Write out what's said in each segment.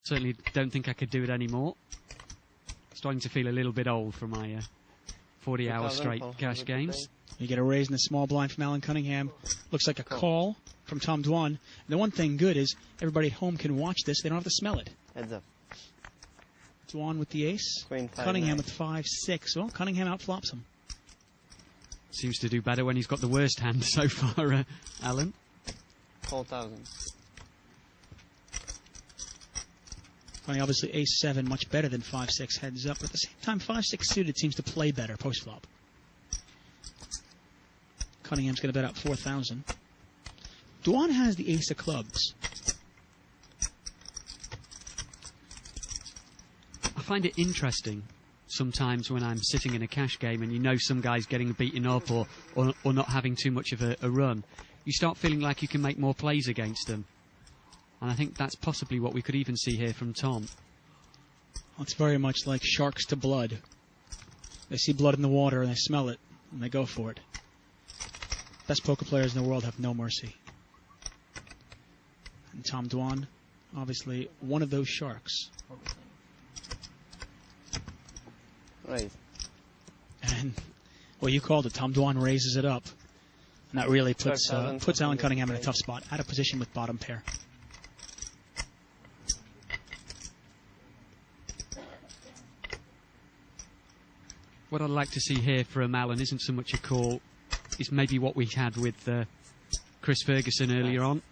Certainly don't think I could do it anymore. Starting to feel a little bit old for my 40-hour straight cash games. You get a raise in the small blind from Alan Cunningham. Looks like a call from Tom Dwan. And the one thing good is everybody at home can watch this. They don't have to smell it. Heads up. Dwan with the ace. Queen 5, Cunningham 9. with 5-6. Well, Cunningham outflops him. Seems to do better when he's got the worst hand so far, Alan. 4,000. Funny, obviously ace-7 much better than 5-6 heads up. But at the same time, 5-6 suited seems to play better post-flop. Cunningham's going to bet out 4,000. Dwan has the ace of clubs. I find it interesting sometimes when I'm sitting in a cash game and you know some guy's getting beaten up or not having too much of a run. You start feeling like you can make more plays against them. And I think that's possibly what we could even see here from Tom. Well, it's very much like sharks to blood. They see blood in the water and they smell it and they go for it. Best poker players in the world have no mercy. And Tom Dwan, obviously one of those sharks. Raise. And, well, you called it. Tom Dwan raises it up. And that really puts Alan Cunningham in a tough spot. Out of position with bottom pair. What I'd like to see here from Alan isn't so much a call. It's maybe what we had with Chris Ferguson earlier on.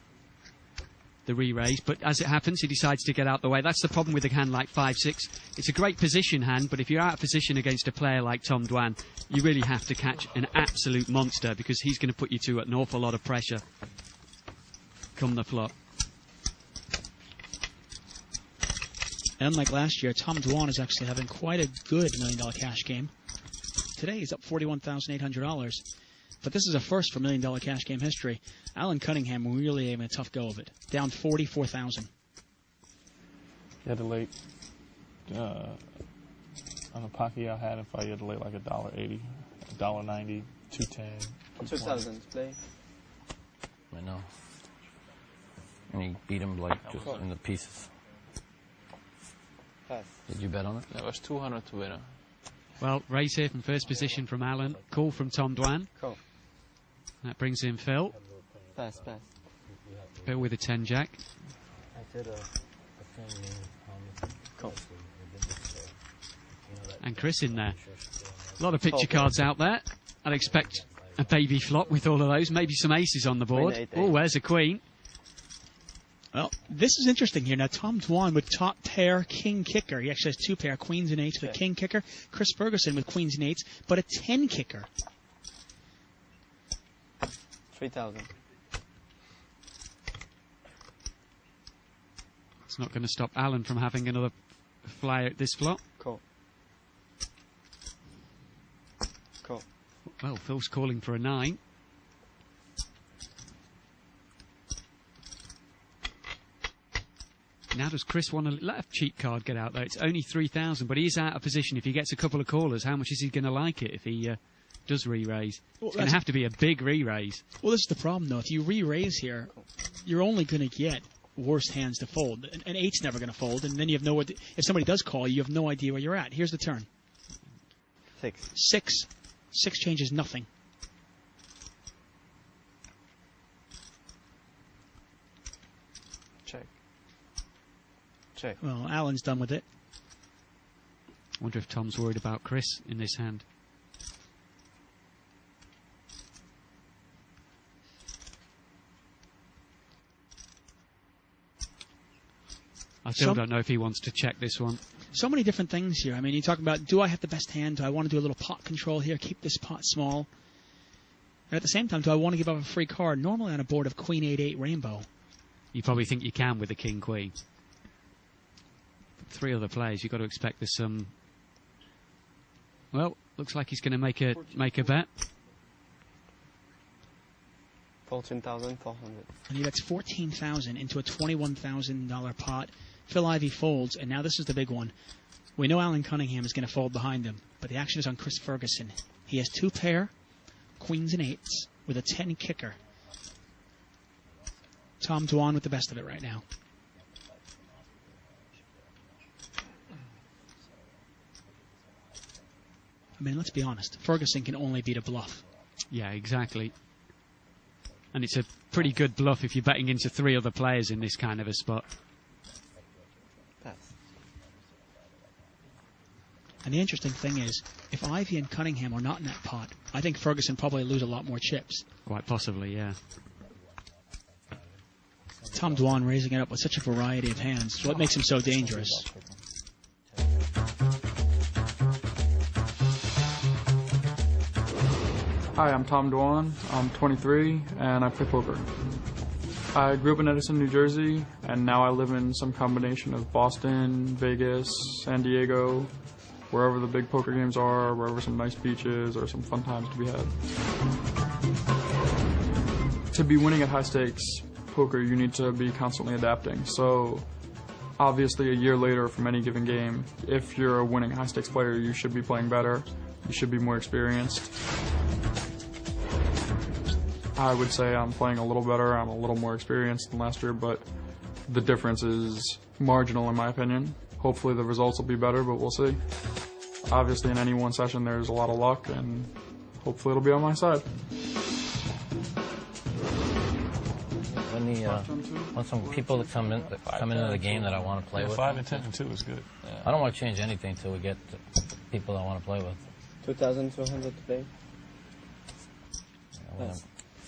The re-raise, but as it happens, he decides to get out the way. That's the problem with a hand like 5-6. It's a great position hand, but if you're out of position against a player like Tom Dwan, you really have to catch an absolute monster because he's going to put you to an awful lot of pressure come the flop. And unlike last year, Tom Dwan is actually having quite a good $1 million cash game. Today he's up $41,800. But this is a first for $1 million cash game history. Alan Cunningham really having a tough go of it. Down 44,000. You had to lay on the pocket I had, if I had to lay like $1.80, $1.90, $2.10, 2,000 play. I know. And he beat him like just in the pieces. Pass. Did you bet on it? That was 200 to win. Well, raise here from first position from Alan. Call from Tom Dwan. Call. That brings in Phil. Pass, pass. Phil with a 10-jack. Call. And Chris in there. A lot of picture cards out there. I'd expect a baby flop with all of those. Maybe some aces on the board. Oh, where's a queen? Well, this is interesting here. Now, Tom Dwan with top pair, king kicker. He actually has two pair, queens and eights with a king kicker. Chris Ferguson with queens and eights, but a 10 kicker. 3,000. It's not going to stop Alan from having another fly at this flop. Call. Call. Well, Phil's calling for a 9. Now does Chris want to let a cheap card get out there? It's only 3,000, but he is out of position. If he gets a couple of callers, how much is he going to like it if he does re-raise? Well, it's going to have to be a big re-raise. Well, this is the problem, though. If you re-raise here, you're only going to get worse hands to fold. An 8's never going to fold, and then you have no idea. If somebody does call, you have no idea where you're at. Here's the turn. 6. 6. 6 changes nothing. Check. Check. Well, Alan's done with it. I wonder if Tom's worried about Chris in this hand. I still don't know if he wants to check this one. So many different things here. I mean, you talk about, do I have the best hand? Do I want to do a little pot control here, keep this pot small? And at the same time, do I want to give up a free card? Normally on a board of Queen 8-8 Rainbow. You probably think you can with the King Queen. 3 other players, you've got to expect there's some. Well, looks like he's going to make a bet. 14,400. And he bets 14,000 into a $21,000 pot. Phil Ivey folds, and now this is the big one. We know Alan Cunningham is going to fold behind him, but the action is on Chris Ferguson. He has 2 pair, queens and 8s, with a 10 kicker. Tom Dwan with the best of it right now. I mean, let's be honest. Ferguson can only beat a bluff. Yeah, exactly. And it's a pretty good bluff if you're betting into 3 other players in this kind of a spot. Pass. And the interesting thing is, if Ivy and Cunningham are not in that pot, I think Ferguson probably lose a lot more chips. Quite possibly, yeah. Tom Dwan raising it up with such a variety of hands. What makes him so dangerous? Hi, I'm Tom Dwan. I'm 23 and I play poker. I grew up in Edison, New Jersey, and now I live in some combination of Boston, Vegas, San Diego, wherever the big poker games are, wherever some nice beaches or some fun times to be had. To be winning at high stakes poker, you need to be constantly adapting. So obviously a year later from any given game, if you're a winning high stakes player, you should be playing better. You should be more experienced. I would say I'm playing a little better, I'm a little more experienced than last year, but the difference is marginal in my opinion. Hopefully the results will be better, but we'll see. Obviously in any one session there's a lot of luck, and hopefully it'll be on my side. When some people that come into the game that I want to play with. 5 and 10 and 2 is good. Yeah. I don't want to change anything till we get people I want to play with. 2,200 to play.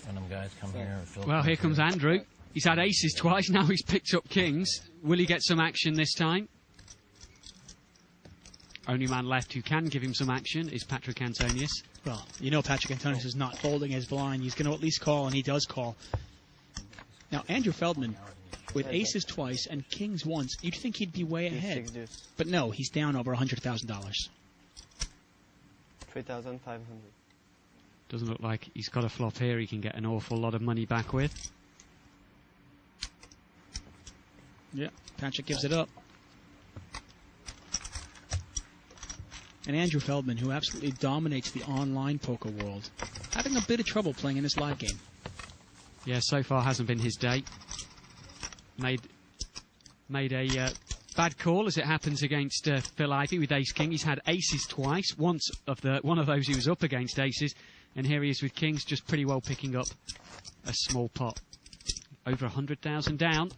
When them guys come here. Well, here comes Andrew. He's had aces twice, now he's picked up kings. Will he get some action this time? Only man left who can give him some action is Patrick Antonius. Well, you know Patrick Antonius is not folding his blind. He's going to at least call, and he does call. Now, Andrew Feldman, with aces twice and kings once, you'd think he'd be way ahead. But no, he's down over $100,000. 3,500. Doesn't look like he's got a flop here he can get an awful lot of money back with. Yeah, Patrick gives it up. And Andrew Feldman, who absolutely dominates the online poker world, having a bit of trouble playing in this live game. Yeah, so far hasn't been his day. Made a bad call as it happens against Phil Ivey with ace-king. He's had aces twice. One of those he was up against aces. And here he is with kings, just pretty well picking up a small pot. Over 100,000 down.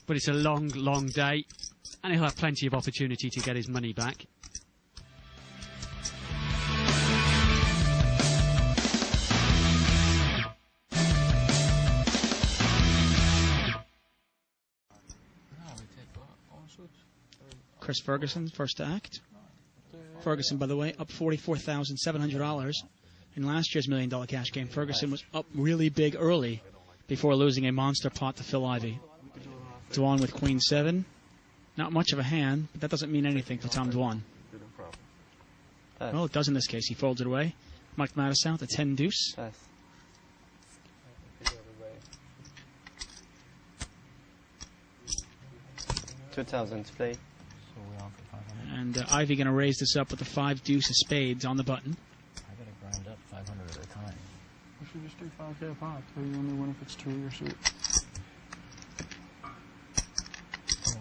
But it's a long, long day. And he'll have plenty of opportunity to get his money back. Chris Ferguson, first act. Ferguson, by the way, up $44,700. In last year's $1 Million Cash game, Ferguson was up really big early before losing a monster pot to Phil Ivey. Dwan with Queen 7. Not much of a hand, but that doesn't mean anything for Tom Dwan. Well, it does in this case. He folds it away. Mike Mattisau, the 10 deuce. 2,000 to play. And Ivy going to raise this up with the 5 deuce of spades on the button. I got to grind up 500 at a time. You should just do 5K a pot. So you only win if it's 2 of your suit.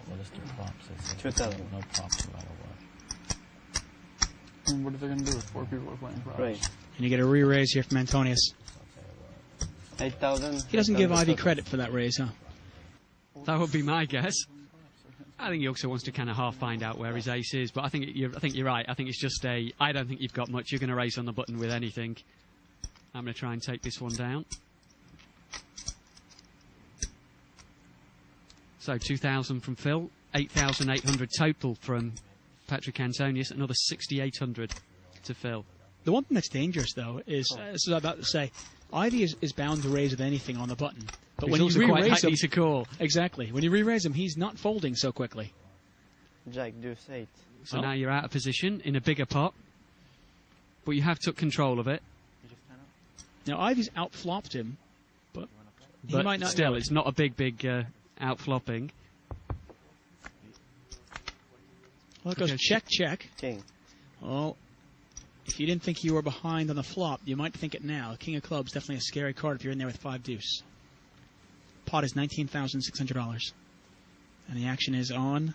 Let us do props. 2,000. No props no matter what. And what are they going to do if 4 people are playing props? Right. And you get a re-raise here from Antonius. 8,000. He doesn't give Ivy credit for that raise, huh? That would be my guess. I think he also wants to kind of half find out where his ace is, but I think you're right. I think it's just I don't think you've got much. You're going to raise on the button with anything. I'm going to try and take this one down. So 2,000 from Phil, 8,800 total from Patrick Antonius, another 6,800 to Phil. The one thing that's dangerous, though, is, as I was about to say, Ivy is bound to raise with anything on the button. But when you re-raise him, to call. Exactly. When you re-raise him, he's not folding so quickly. Jack, deuce 8. So now you're out of position in a bigger pot, but you have took control of it. Now Ivy's outflopped him, but he might not. Still, it's not a big outflopping. Well, it goes check, check. King. Well, if you didn't think you were behind on the flop, you might think it now. King of clubs, definitely a scary card if you're in there with 5 deuce. Pot is $19,600. And the action is on